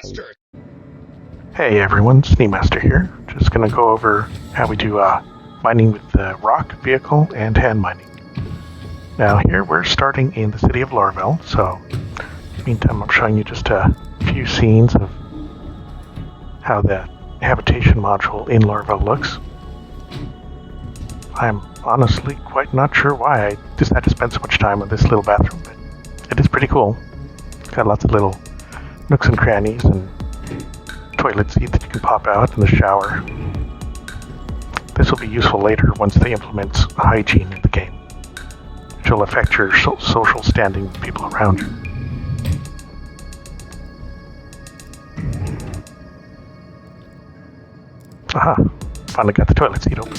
Sneemaster! Hey everyone, Sneemaster here. Just gonna go over how we do mining with the ROC vehicle and hand mining. Now here we're starting in the city of Lorville, so meantime I'm showing you just a few scenes of how the habitation module in Lorville looks. I'm honestly quite not sure why I decided to spend so much time on this little bathroom, but it is pretty cool. Got lots of little nooks and crannies and toilet seat that you can pop out in the shower. This will be useful later once they implement hygiene in the game, which will affect your social standing with people around you. Aha, finally got the toilet seat open.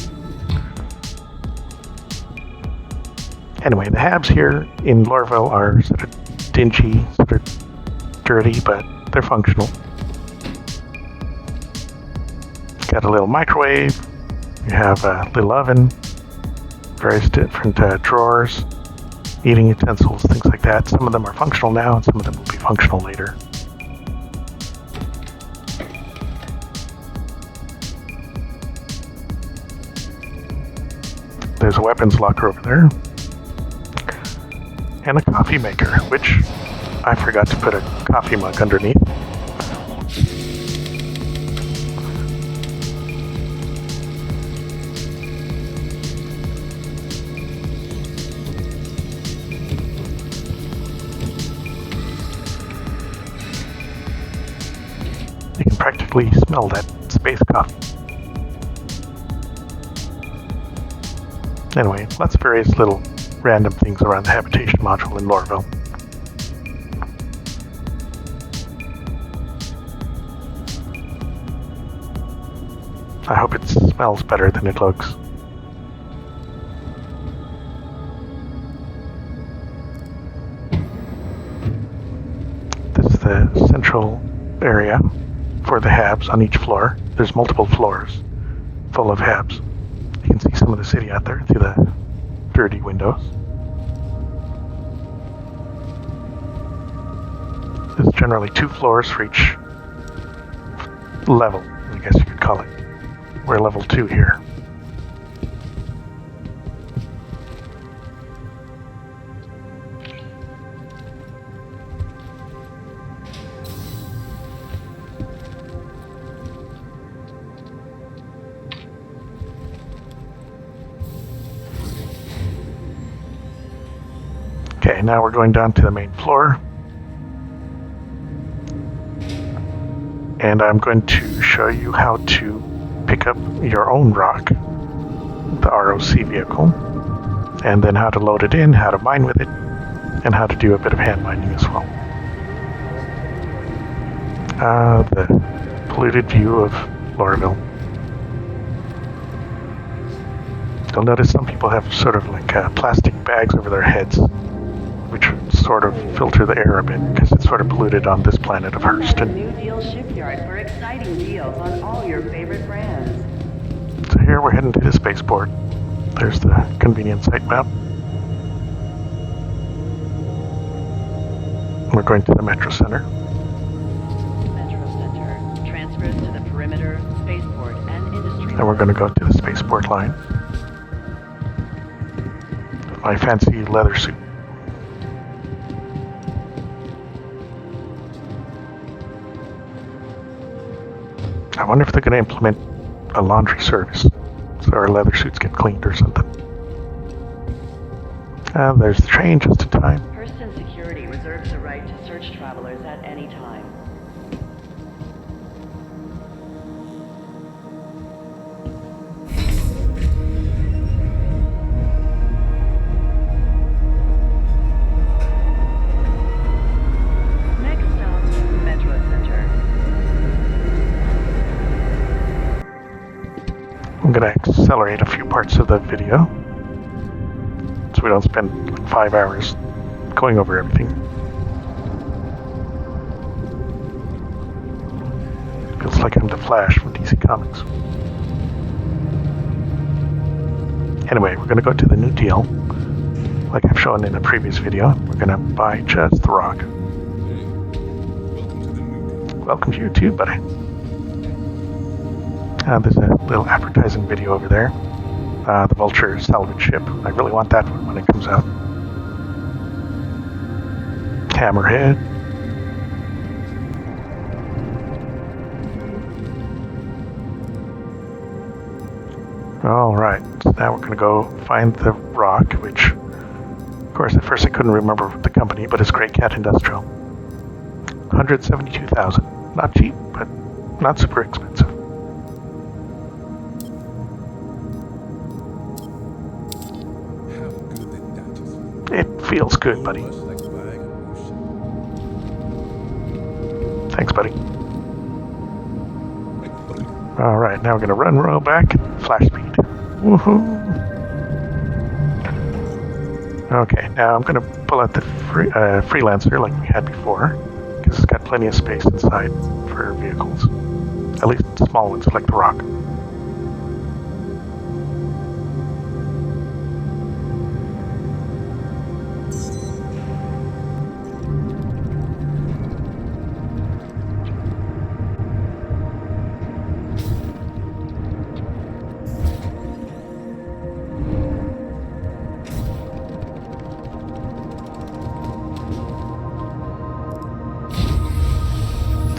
Anyway, the habs here in Lorville are sort of dingy, sort of dirty, but they're functional. Got a little microwave, you have a little oven, various different drawers, eating utensils, things like that. Some of them are functional now and some of them will be functional later. There's a weapons locker over there. And a coffee maker, which I forgot to put a coffee mug underneath. You can practically smell that space coffee. Anyway, lots of various little random things around the habitation module in Lorville. I hope it smells better than it looks. This is the central area for the habs on each floor. There's multiple floors full of habs. You can see some of the city out there through the dirty windows. There's generally 2 floors for each level, I guess you could call it. We're level 2 here. Okay, now we're going down to the main floor. And I'm going to show you how to pick up your own ROC, the ROC vehicle, and then how to load it in, how to mine with it, and how to do a bit of hand mining as well. The polluted view of Lorville. You'll notice some people have sort of like plastic bags over their heads, which sort of filter the air a bit because it's sort of polluted on this planet of Hurston. New Deal Shipyard for exciting deals on all your favorite brands. So here we're heading to the spaceport. There's the convenient site map. We're going to the Metro Center. Metro Center transfers to the perimeter, spaceport, and industry. And we're going to go to the spaceport line. My fancy leather suit. I wonder if they're going to implement a laundry service so our leather suits get cleaned or something. There's the train just in time. Hurston Security reserves the right to search travelers at any time. Next stop, Metro Center. I'm going to accelerate a few parts of the video so we don't spend like 5 hours going over everything. Feels like I'm the Flash from DC Comics. Anyway, we're going to go to the New Deal. Like I've shown in a previous video, we're going to buy just the ROC. welcome to you too, buddy. There's a little advertising video over there. The Vulture salvage ship. I really want that one when it comes out. Hammerhead. Alright, so now we're going to go find the ROC, which, of course, at first I couldn't remember the company, but it's Great Cat Industrial. 172,000. Not cheap, but not super expensive. It feels good, buddy. Thanks, buddy. Alright, now we're going to run row back and flash speed. Woohoo! Okay, now I'm going to pull out the Freelancer like we had before, because it's got plenty of space inside for vehicles. At least small ones like the ROC.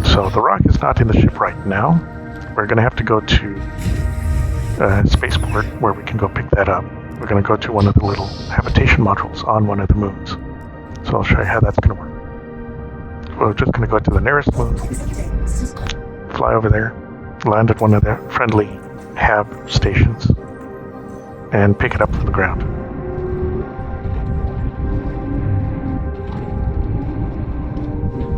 So the ROC is not in the ship right now. We're going to have to go to Spaceport where we can go pick that up. We're going to go to one of the little habitation modules on one of the moons. So I'll show you how that's going to work. We're just going to go to the nearest moon, fly over there, land at one of their friendly hab stations, and pick it up from the ground.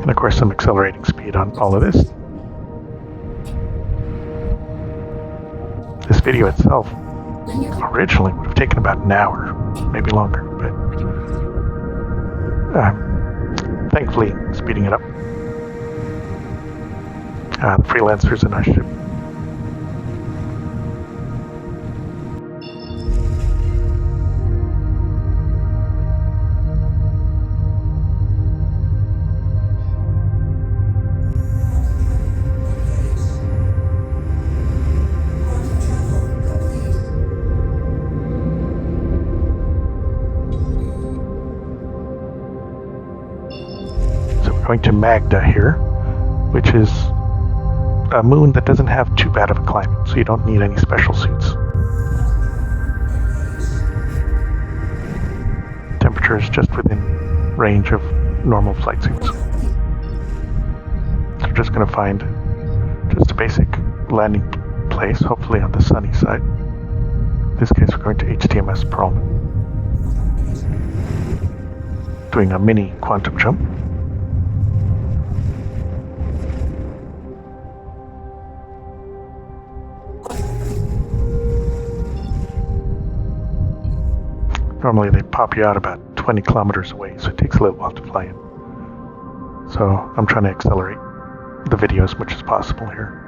And of course some accelerating speed on all of this. This video itself originally would have taken about an hour, maybe longer, but thankfully speeding it up. The Freelancer's a nice ship. Going to Magda here, which is a moon that doesn't have too bad of a climate, so you don't need any special suits. Temperature is just within range of normal flight suits. So we're just going to find just a basic landing place, hopefully on the sunny side. In this case, we're going to HTMS Perlman. Doing a mini quantum jump. Normally they pop you out about 20 kilometers away, so it takes a little while to fly in. So I'm trying to accelerate the video as much as possible here.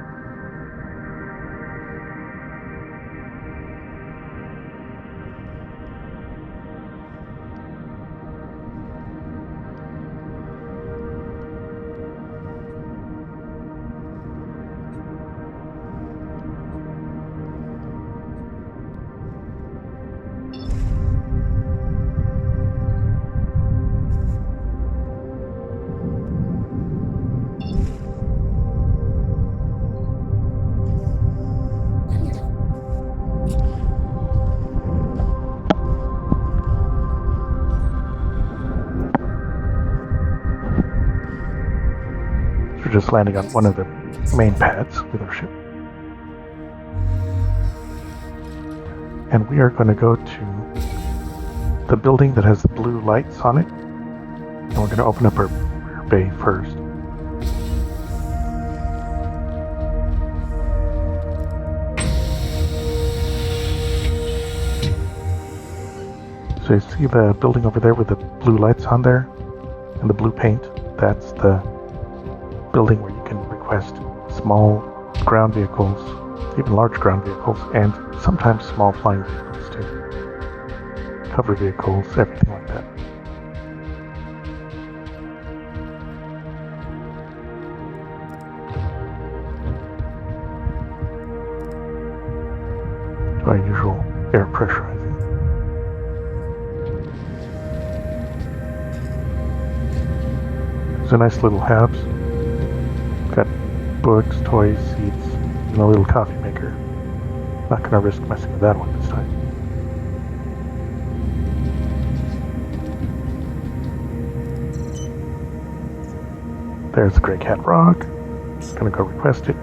We're just landing on one of the main pads with our ship. And we are going to go to the building that has the blue lights on it. And we're going to open up our rear bay first. So you see the building over there with the blue lights on there and the blue paint? That's the building where you can request small ground vehicles, even large ground vehicles, and sometimes small flying vehicles too. Cover vehicles, everything like that. my usual air pressurizing. It's a nice little house. Got books, toys, seats, and a little coffee maker. Not gonna risk messing with that one this time. There's the Grey Cat ROC. Gonna go request it.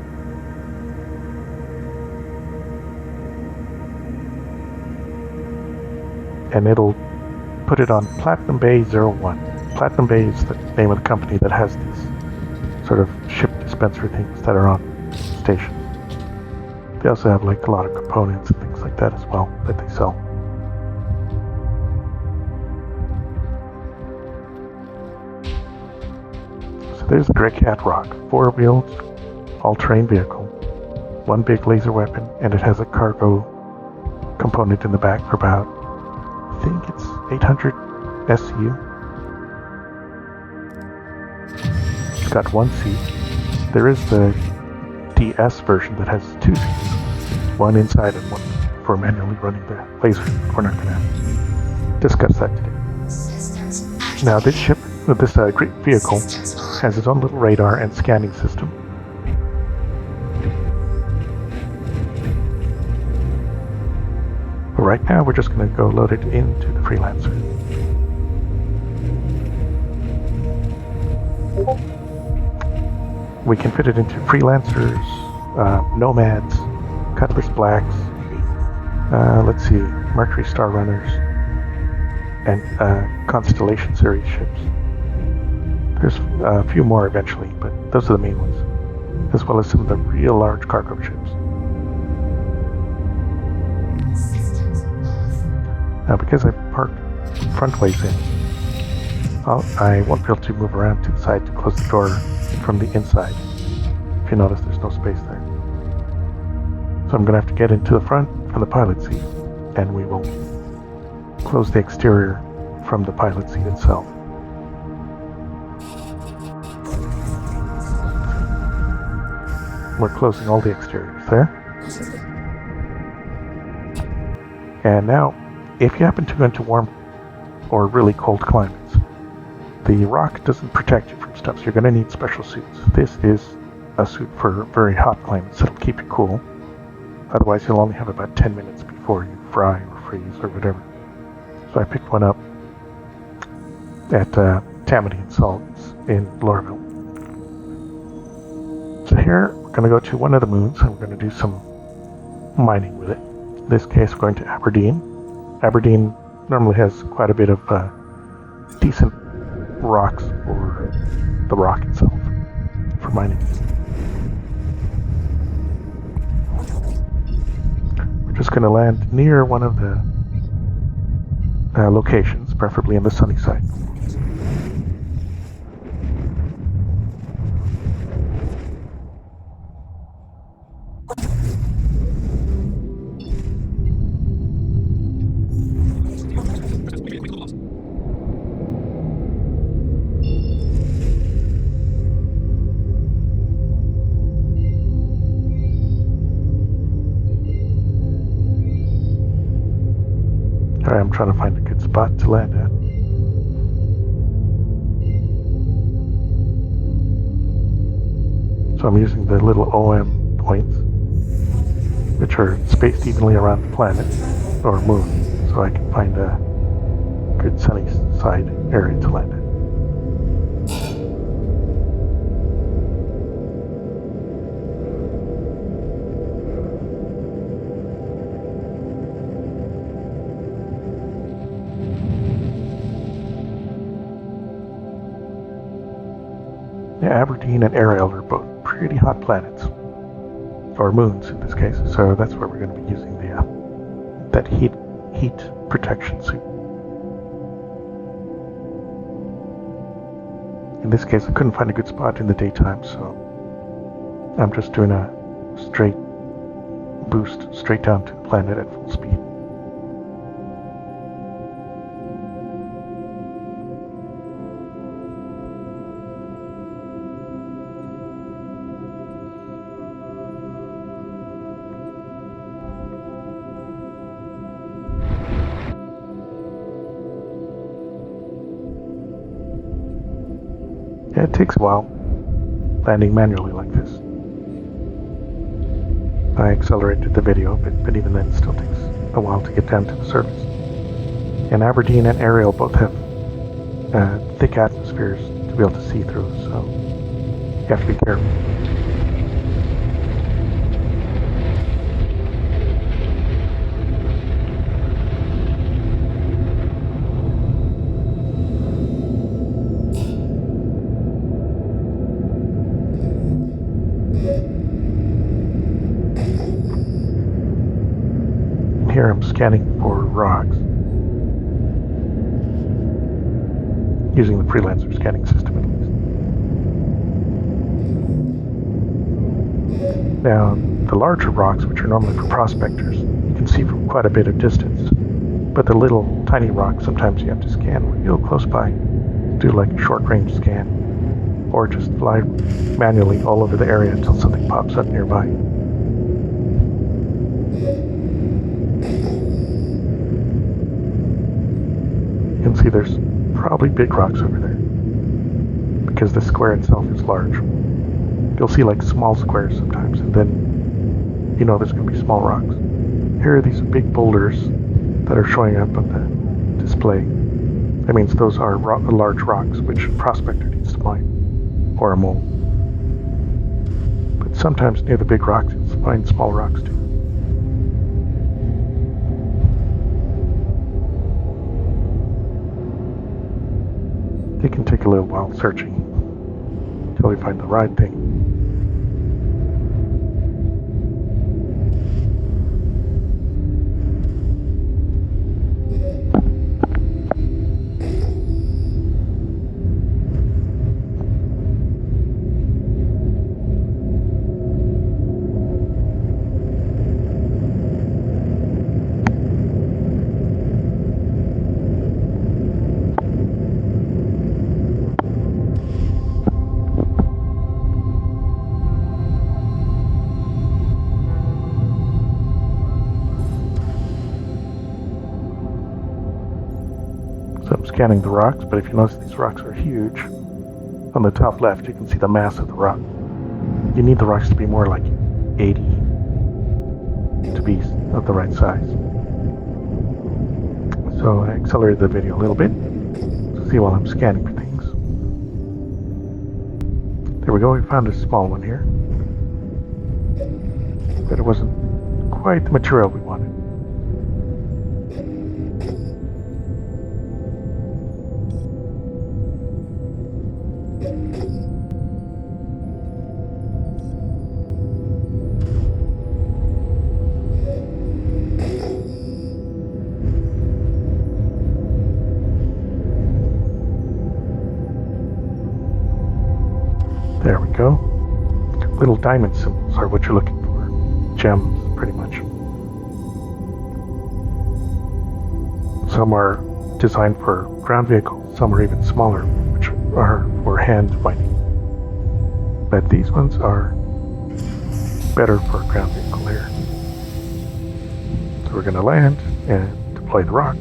And it'll put it on Platinum Bay 01. Platinum Bay is the name of the company that has these sort of ship dispenser things that are on stations. They also have like a lot of components and things like that as well that they sell. So there's the Grey Cat ROC, 4-wheeled, all-terrain vehicle, one big laser weapon, and it has a cargo component in the back for about, I think it's 800 SU. It's got one seat. There is the DS version that has 2 seats, one inside and one for manually running the laser. We're not going to discuss that today. Now this ship, this great vehicle, has its own little radar and scanning system. But right now we're just going to go load it into the Freelancer. We can fit it into Freelancers, Nomads, Cutlass Blacks, let's see, Mercury Star Runners, and Constellation series ships. There's a few more eventually, but those are the main ones, as well as some of the real large cargo ships. Now, because I parked front ways in, I won't be able to move around to the side to close the door from the inside. If you notice, there's no space there. So I'm going to have to get into the front from the pilot seat, and we will close the exterior from the pilot seat itself. We're closing all the exteriors there. And now, if you happen to go into warm or really cold climates, the ROC doesn't protect you from stuff, so you're going to need special suits. This is a suit for very hot climates that'll keep you cool. Otherwise, you'll only have about 10 minutes before you fry or freeze or whatever. So I picked one up at Tammany and Salts in Lorville. So here, we're going to go to one of the moons, and we're going to do some mining with it. In this case, we're going to Aberdeen. Aberdeen normally has quite a bit of decent rocks for the ROC itself for mining. We're just going to land near one of the locations, preferably in the sunny side. Alright, I'm trying to find a good spot to land at. So I'm using the little OM points, which are spaced evenly around the planet, or moon, so I can find a good sunny side area to land at. Yeah, Aberdeen and Ariel are both pretty hot planets, or moons in this case, so that's where we're going to be using the that heat protection suit. In this case, I couldn't find a good spot in the daytime, so I'm just doing a straight boost straight down to the planet at full speed. It takes a while landing manually like this. I accelerated the video, but even then it still takes a while to get down to the surface. And Aberdeen and Ariel both have thick atmospheres to be able to see through, so you have to be careful. Here I'm scanning for rocks using the freelancer scanning system at least. Now, the larger rocks, which are normally for prospectors, you can see from quite a bit of distance, but the little tiny rocks sometimes you have to scan real close by, do like a short range scan, or just fly manually all over the area until something pops up nearby. You can see there's probably big rocks over there because the square itself is large. You'll see like small squares sometimes, and then you know there's going to be small rocks. Here are these big boulders that are showing up on the display. That means those are large rocks which a prospector needs to mine, or a mole. But sometimes near the big rocks you'll find small rocks too. It can take a little while searching until we find the right thing. So I'm scanning the rocks, but if you notice these rocks are huge. On the top left you can see the mass of the rock. You need the rocks to be more like 80 to be of the right size. So I accelerated the video a little bit to see while I'm scanning for things. There we go, we found a small one here. But it wasn't quite the material we wanted. There we go. Little diamond symbols are what you're looking for. Gems, pretty much. Some are designed for ground vehicles, some are even smaller, which are for hand mining. But these ones are better for a ground vehicle here. So we're going to land and deploy the rock.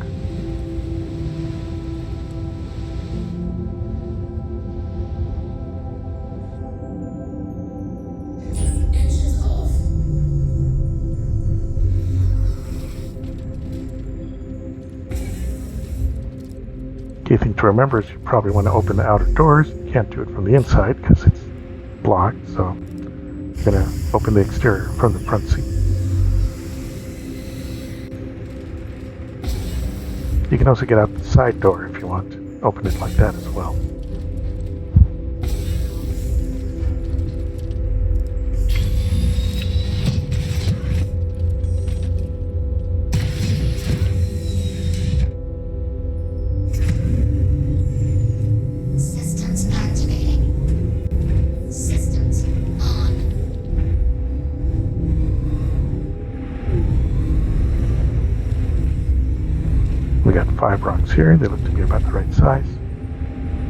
Key thing to remember is you probably want to open the outer doors. You can't do it from the inside because it's blocked, so you're going to open the exterior from the front seat. You can also get out the side door if you want to open it like that as well. We got 5 rocks here, they look to be about the right size.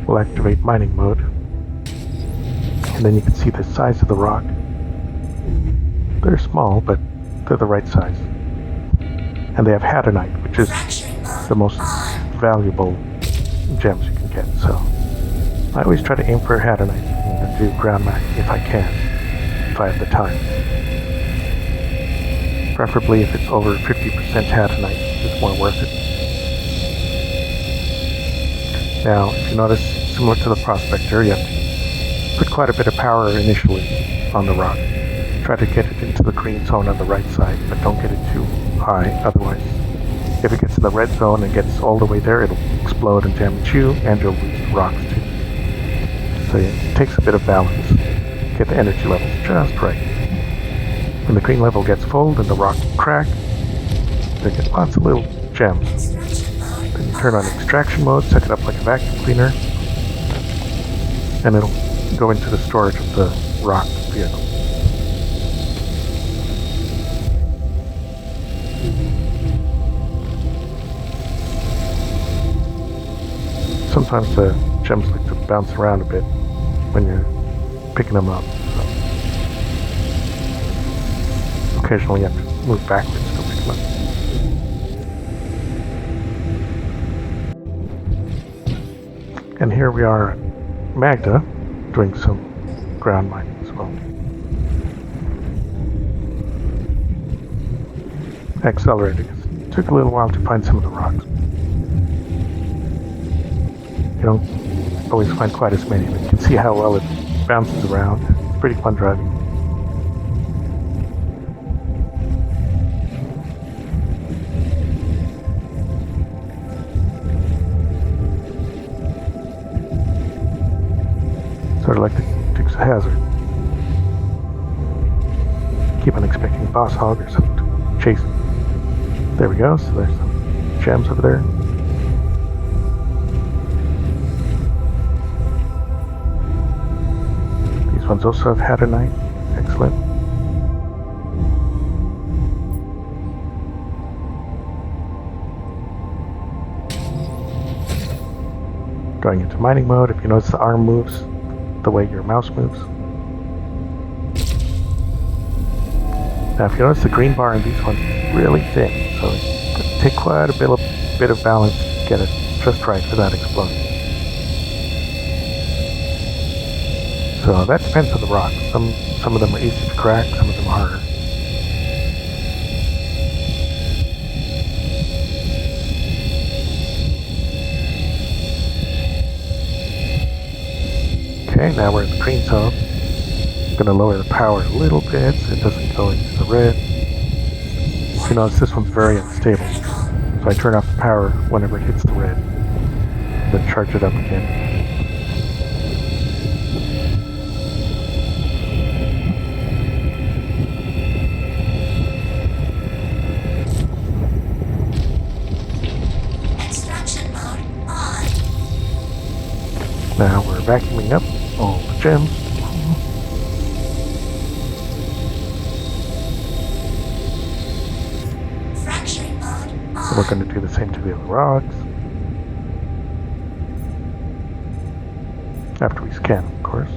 We'll activate mining mode. And then you can see the size of the rock. They're small, but they're the right size. And they have hadanite, which is the most valuable gems you can get, so I always try to aim for hadanite and do ground mining if I can, if I have the time. Preferably if it's over 50% hadanite, it's more worth it. Now, if you notice, similar to the prospector, you have to put quite a bit of power initially on the rock. Try to get it into the green zone on the right side, but don't get it too high, otherwise if it gets in the red zone and gets all the way there, it'll explode and damage you, and you'll lose the rocks too. So it takes a bit of balance. Get the energy levels just right. When the green level gets full, then the rock will crack. They get lots of little gems. Then you turn on extraction mode, set it up like a vacuum cleaner, and it'll go into the storage of the rock vehicle. Sometimes the gems like to bounce around a bit when you're picking them up. So occasionally you have to move backwards to pick them up. And here we are at Magda doing some ground mining as well. Accelerating. It took a little while to find some of the rocks. You don't always find quite as many, but you can see how well it bounces around. It's pretty fun driving. Sort of like the Dukes of Hazzard. Keep on expecting Boss Hog or something to chase him. There we go, so there's some gems over there. These ones also have hadanite. Excellent. Going into mining mode, if you notice the arm moves the way your mouse moves. Now if you notice the green bar in these ones is really thin, so it's going to take quite a bit of balance to get it just right without exploding. So that depends on the rock. Some of them are easy to crack, some of them are harder. Okay, now we're in the green zone. I'm going to lower the power a little bit so it doesn't go into the red. You notice this one's very unstable, so I turn off the power whenever it hits the red, then charge it up again. Now we're vacuuming up all the gems. And we're going to do the same to the other rocks. After we scan, of course.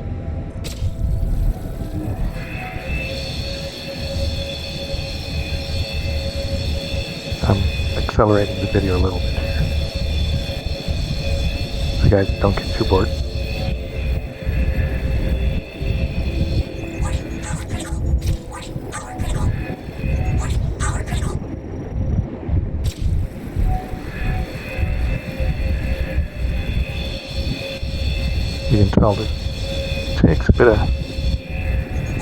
I'm accelerating the video a little bit here, so you guys don't get too bored. You can tell that it takes a bit of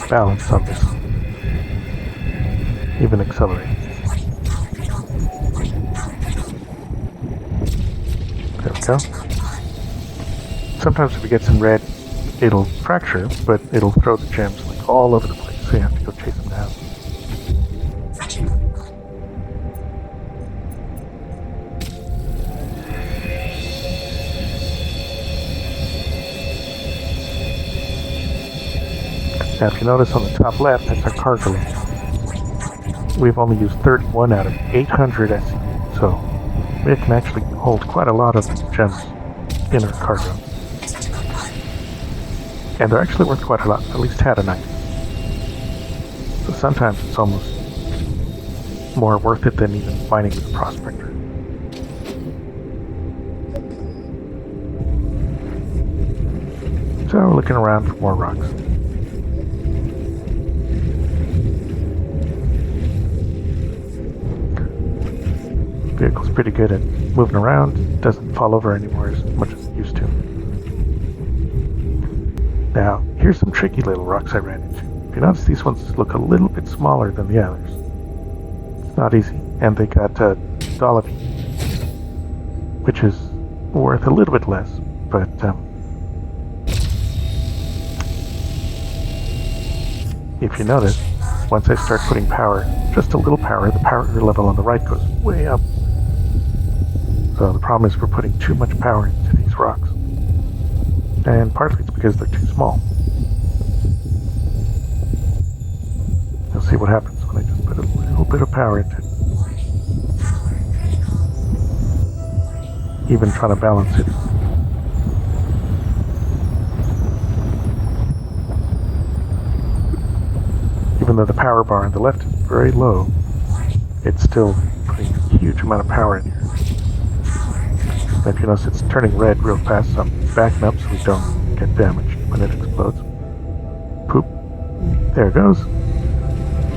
balance on this, even accelerating. There we go. Sometimes if it gets in red, it'll fracture, but it'll throw the gems like all over the place, so you have to go chase them down. Now if you notice on the top left, that's our cargo lane. We've only used 31 out of 800 SE, so it can actually hold quite a lot of gems in our cargo. And they're actually worth quite a lot, at least hadanite. So sometimes it's almost more worth it than even mining with a prospector. So we're looking around for more rocks. Vehicle's pretty good at moving around, doesn't fall over anymore as much as it used to. Now, here's some tricky little rocks I ran into. If you notice, these ones look a little bit smaller than the others. It's not easy, and they got dolomite, which is worth a little bit less, but if you notice, once I start putting power, just a little power, the power level on the right goes way up. So the problem is we're putting too much power into these rocks. And partly it's because they're too small. You'll see what happens when I just put a little bit of power into it. Even trying to balance it. Even though the power bar on the left is very low, it's still putting a huge amount of power in here. And if you notice, it's turning red real fast, so I'm backing up so we don't get damaged when it explodes. Poop. There it goes.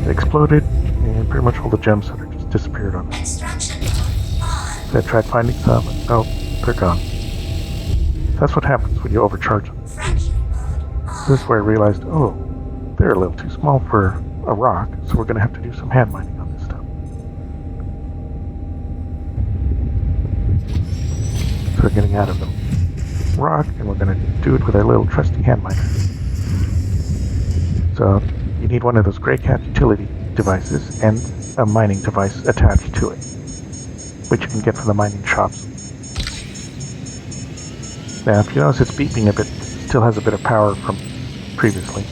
It exploded, and pretty much all the gems that are just disappeared on it. So I tried finding some, and nope, they're gone. That's what happens when you overcharge them. This is where I realized, oh, they're a little too small for a rock, so we're going to have to do some hand mining on this stuff. So we're getting out of the rock, and we're going to do it with our little trusty hand miner. So you need one of those Grey Cat utility devices and a mining device attached to it, which you can get from the mining shops. Now, if you notice it's beeping a bit, it still has a bit of power from previously,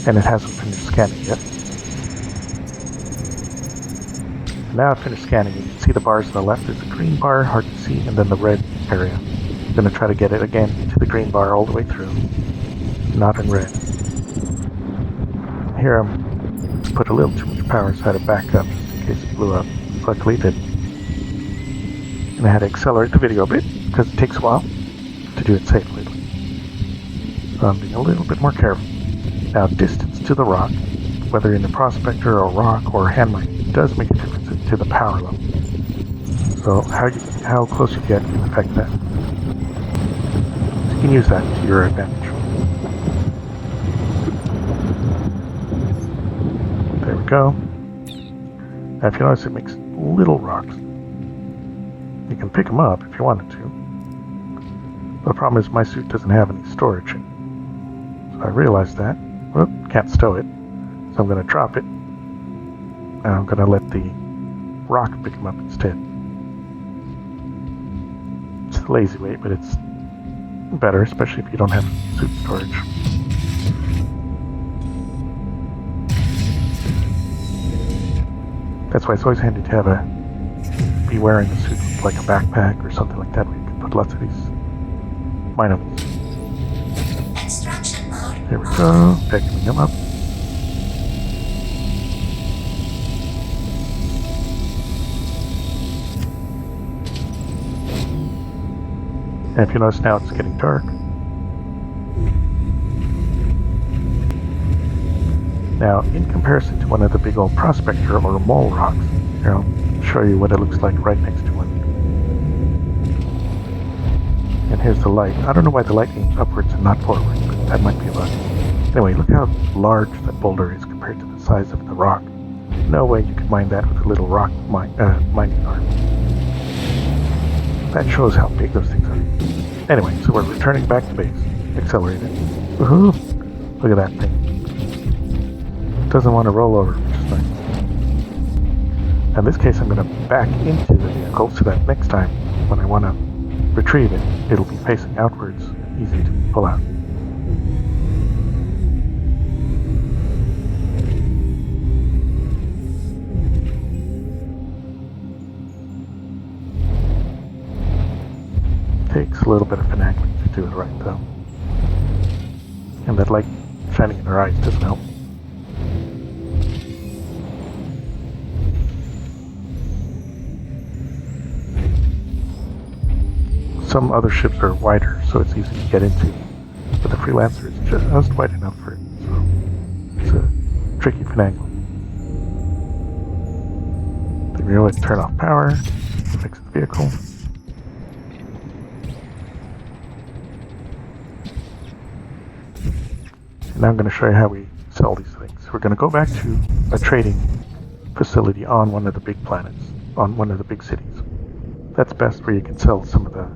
and it hasn't finished scanning yet. Now I've finished scanning, you can see the bars on the left. There's a green bar, hard to see, and then the red area. I'm going to try to get it again to the green bar all the way through, not in red. Here I'm put a little too much power, so I had to back up just in case it blew up. Luckily it didn't. And I had to accelerate the video a bit, because it takes a while to do it safely. So I'm being a little bit more careful. Now, distance to the rock, whether in the prospector or rock or hand mine, does make a difference to the power level. So how close you get can affect that. So you can use that to your advantage. There we go. Now, if you notice, it makes little rocks. You can pick them up if you wanted to. But the problem is my suit doesn't have any storage in it. So I realized that. Well, can't stow it. So I'm going to drop it. And I'm going to let the rock pick them up instead. It's the lazy way, but it's better, especially if you don't have suit storage. That's why it's always handy to have be wearing a suit with like a backpack or something like that, where you can put lots of these minobles. There we go, vacuuming them up. And if you notice now it's getting dark. Now, in comparison to one of the big old prospector or mole rocks, here I'll show you what it looks like right next to one. And here's the light. I don't know why the light aims upwards and not forwards, but that might be a bug. Anyway, look how large that boulder is compared to the size of the rock. No way you could mine that with a little rock mining arm. That shows how big those things are. Anyway, so we're returning back to base. Accelerated. Woohoo! Look at that thing. It doesn't want to roll over, which is nice. In this case, I'm going to back into the vehicle so that next time, when I want to retrieve it, it'll be facing outwards, easy to pull out. Takes a little bit of finagling to do it right, though. And that light shining in her eyes doesn't help. Some other ships are wider, so it's easy to get into. but the freelancer is just wide enough for it, so it's a tricky finagling. Then we always turn off power, fix the vehicle. And now I'm going to show you how we sell these things. We're going to go back to a trading facility on one of the big planets, on one of the big cities. That's best where you can sell some of the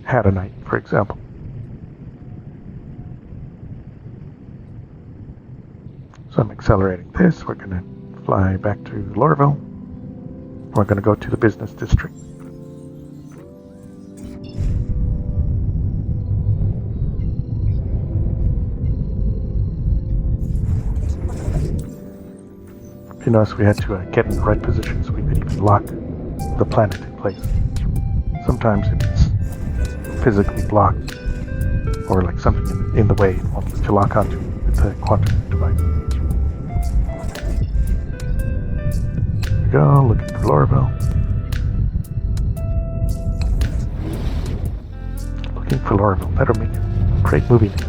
Hadanite, for example. So I'm accelerating this. We're going to fly back to Lorville. We're going to go to the business district. You notice we had to get in the right position so we could even lock the planet in place. Sometimes it's physically blocked, or like something in the way it won't let you lock onto with the quantum device. There we go, looking for Lorville. Looking for Lorville, that'll make a great movie name.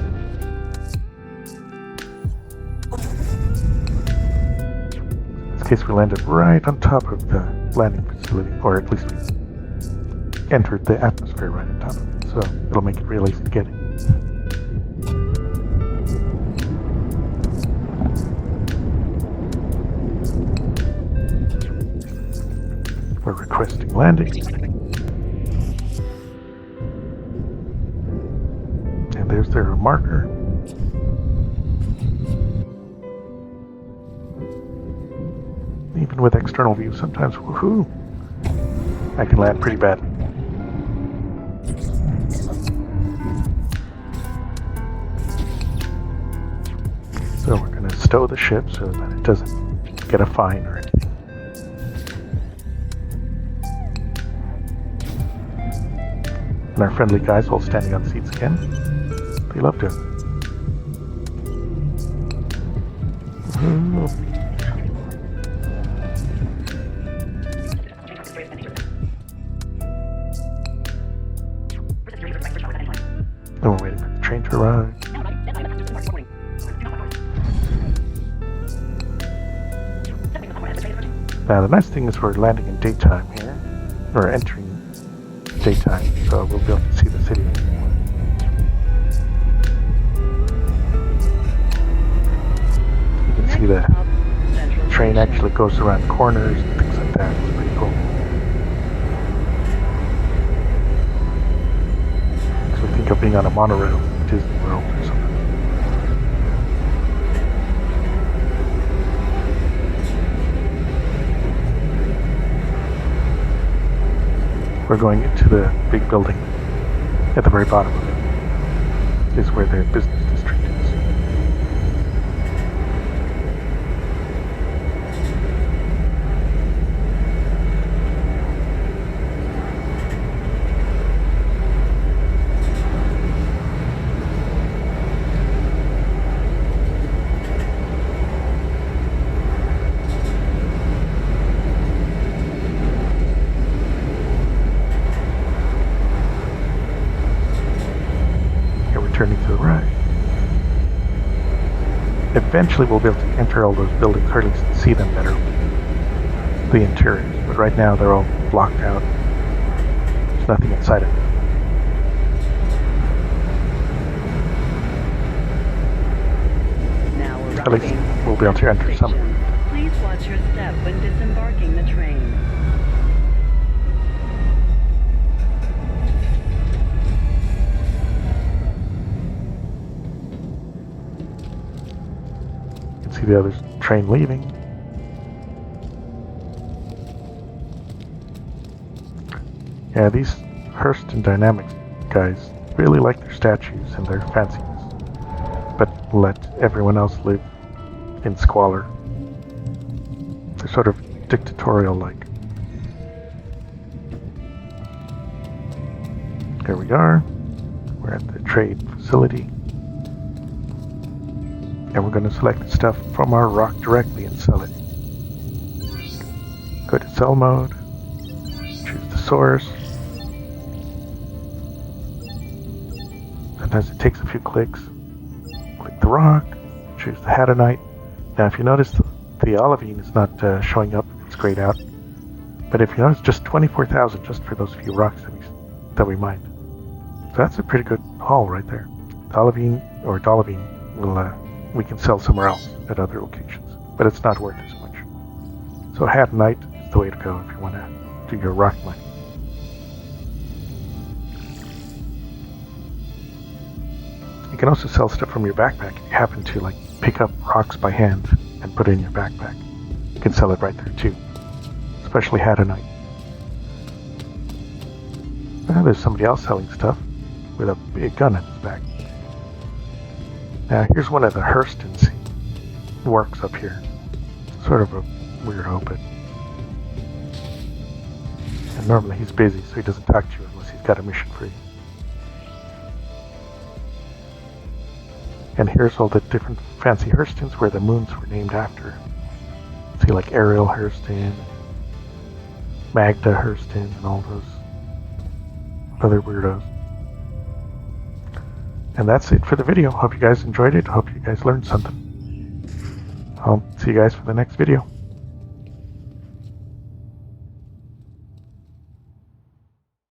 Case we landed right on top of the landing facility, or at least we entered the atmosphere right on top of it, so it'll make it real easy to get in. We're requesting landing. And there's their marker. Even with external view, sometimes, woohoo, I can land pretty badly. So we're going to stow the ship so that it doesn't get a fine or anything. And our friendly guys all standing on seats again. They love to. Woohoo. And we're waiting for the train to arrive. Now the nice thing is we're landing in daytime here, or entering daytime, so we'll be able to see the city. You can see the train actually goes around corners and things like that. It's pretty cool. Think of being on a monorail in Disney World or something. We're going into the big building. At the very bottom of it is where their business district is. Turning to the right. Eventually we'll be able to enter all those buildings, or at least see them better, the interiors, but right now they're all blocked out. There's nothing inside of it. Now At least we'll be able to enter some. Please watch your step when disembarking the train. See the other train leaving. Yeah, these Hearst and Dynamics guys really like their statues and their fanciness, but let everyone else live in squalor. They're sort of dictatorial-like. Here we are. We're at the trade facility. And we're going to select the stuff from our ROC directly and sell it. Go to sell mode, choose the source, and Sometimes it takes a few clicks. Click the rock, choose the Hadanite. Now if you notice the olivine is not showing up, it's grayed out. But if you notice, just 24,000 just for those few rocks that we mined. So that's a pretty good haul right there. The olivine or dolivine we can sell somewhere else at other locations, but it's not worth as much. So Hadanite is the way to go if you want to do your rock mining. You can also sell stuff from your backpack if you happen to like pick up rocks by hand and put it in your backpack. You can sell it right there too, especially Hadanite. There's somebody else selling stuff with a big gun in his back. Now here's one of the Hurstons works up here. Sort of a weirdo, but and normally he's busy, so he doesn't talk to you unless he's got a mission for you. And here's all the different fancy Hurstons where the moons were named after. See, like Ariel Hurston, Magda Hurston, and all those other weirdos. And that's it for the video. Hope you guys enjoyed it. Hope you guys learned something. I'll see you guys for the next video.